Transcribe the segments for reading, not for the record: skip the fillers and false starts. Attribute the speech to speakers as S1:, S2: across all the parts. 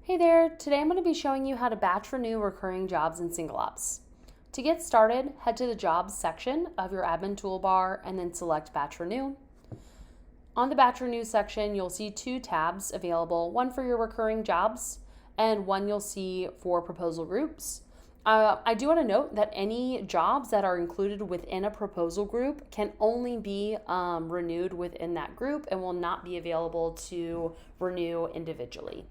S1: Hey there, today I'm going to be showing you how to batch renew recurring jobs in Single Ops. To get started, head to the Jobs section of your admin toolbar and then select Batch Renew. On the Batch Renew section, you'll see two tabs available, one for your recurring jobs and one you'll see for proposal groups. I do want to note that any jobs that are included within a proposal group can only be renewed within that group and will not be available to renew individually.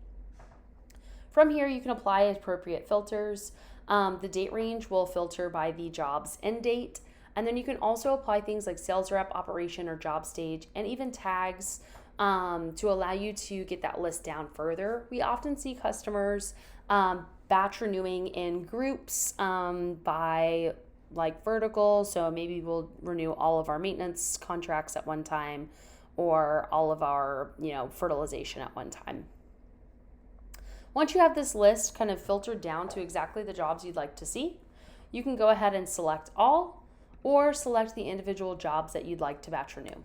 S1: From here, you can apply appropriate filters. The date range will filter by the job's end date. And then you can also apply things like sales rep, operation, or job stage, and even tags to allow you to get that list down further. We often see customers batch renewing in groups by like vertical. So maybe we'll renew all of our maintenance contracts at one time or all of our, fertilization at one time. Once you have this list kind of filtered down to exactly the jobs you'd like to see, you can go ahead and select all or select the individual jobs that you'd like to batch renew.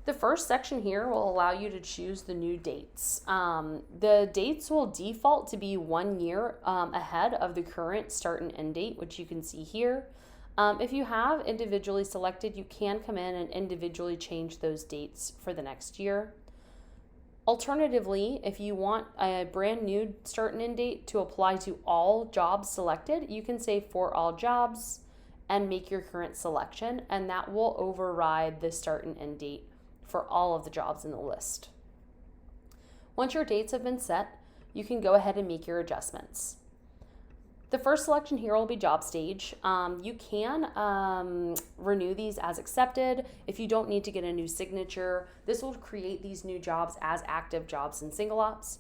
S1: The first section here will allow you to choose the new dates. The dates will default to be 1 year ahead of the current start and end date, which you can see here. If you have individually selected, you can come in and individually change those dates for the next year. Alternatively, if you want a brand new start and end date to apply to all jobs selected, you can say for all jobs and make your current selection, and that will override the start and end date for all of the jobs in the list. Once your dates have been set, you can go ahead and make your adjustments. The first selection here will be job stage. You can renew these as accepted. If you don't need to get a new signature, this will create these new jobs as active jobs in Single Ops.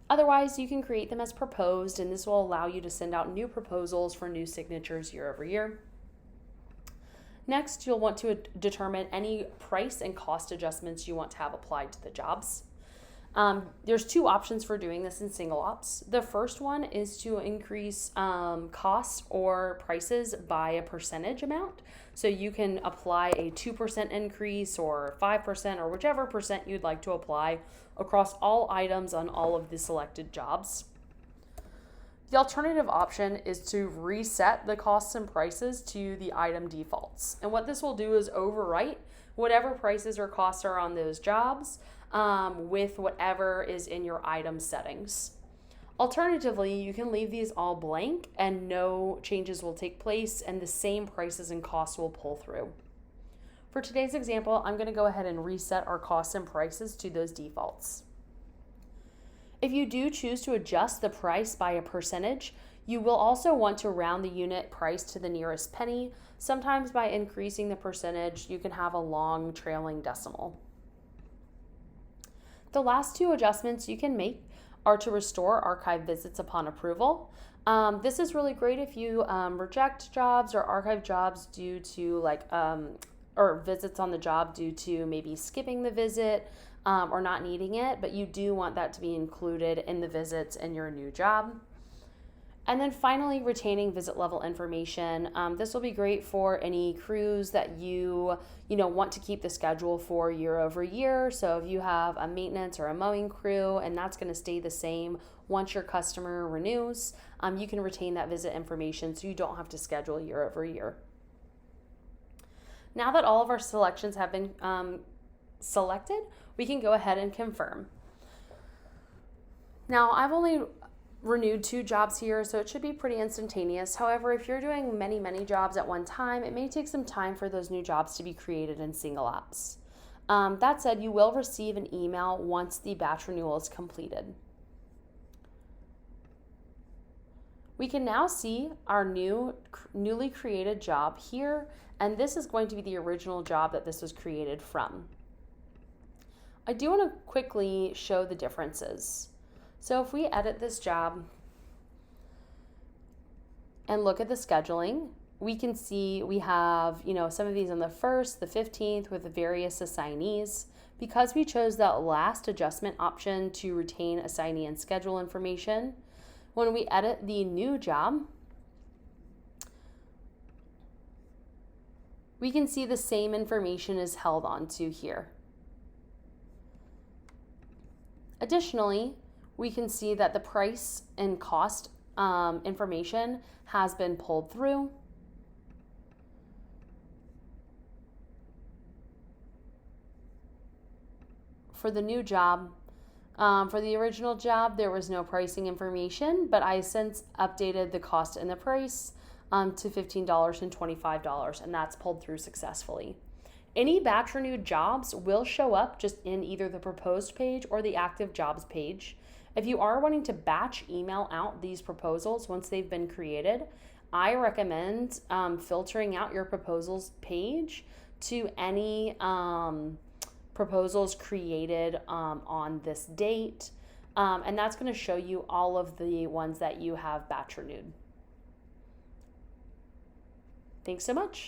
S1: Otherwise, you can create them as proposed, and this will allow you to send out new proposals for new signatures year over year. Next, you'll want to determine any price and cost adjustments you want to have applied to the jobs. There's two options for doing this in Single Ops. The first one is to increase costs or prices by a percentage amount. So you can apply a 2% increase or 5% or whichever percent you'd like to apply across all items on all of the selected jobs. The alternative option is to reset the costs and prices to the item defaults. And what this will do is overwrite whatever prices or costs are on those jobs with whatever is in your item settings. Alternatively, you can leave these all blank and no changes will take place and the same prices and costs will pull through. For today's example, I'm going to go ahead and reset our costs and prices to those defaults. If you do choose to adjust the price by a percentage, you will also want to round the unit price to the nearest penny. Sometimes by increasing the percentage, you can have a long trailing decimal. The last two adjustments you can make are to restore archive visits upon approval. This is really great if you reject jobs or archive jobs due to or visits on the job due to maybe skipping the visit or not needing it, but you do want that to be included in the visits in your new job. And then finally, retaining visit level information. This will be great for any crews that you want to keep the schedule for year over year. So if you have a maintenance or a mowing crew and that's going to stay the same once your customer renews, you can retain that visit information so you don't have to schedule year over year. Now that all of our selections have been selected, we can go ahead and confirm. Now, I've only renewed 2 jobs here, so it should be pretty instantaneous. However, if you're doing many jobs at one time, it may take some time for those new jobs to be created in Single Ops. That said, you will receive an email once the batch renewal is completed. We can now see our newly created job here, and this is going to be the original job that this was created from. I do want to quickly show the differences. So if we edit this job and look at the scheduling, we can see we have, some of these on the 1st, the 15th with the various assignees. Because we chose that last adjustment option to retain assignee and schedule information, when we edit the new job, we can see the same information is held onto here. Additionally, we can see that the price and cost information has been pulled through. For the new job, for the original job, there was no pricing information, but I since updated the cost and the price to $15 and $25, and that's pulled through successfully. Any batch renewed jobs will show up just in either the proposed page or the active jobs page. If you are wanting to batch email out these proposals once they've been created, I recommend filtering out your proposals page to any proposals created on this date. And that's going to show you all of the ones that you have batch renewed. Thanks so much.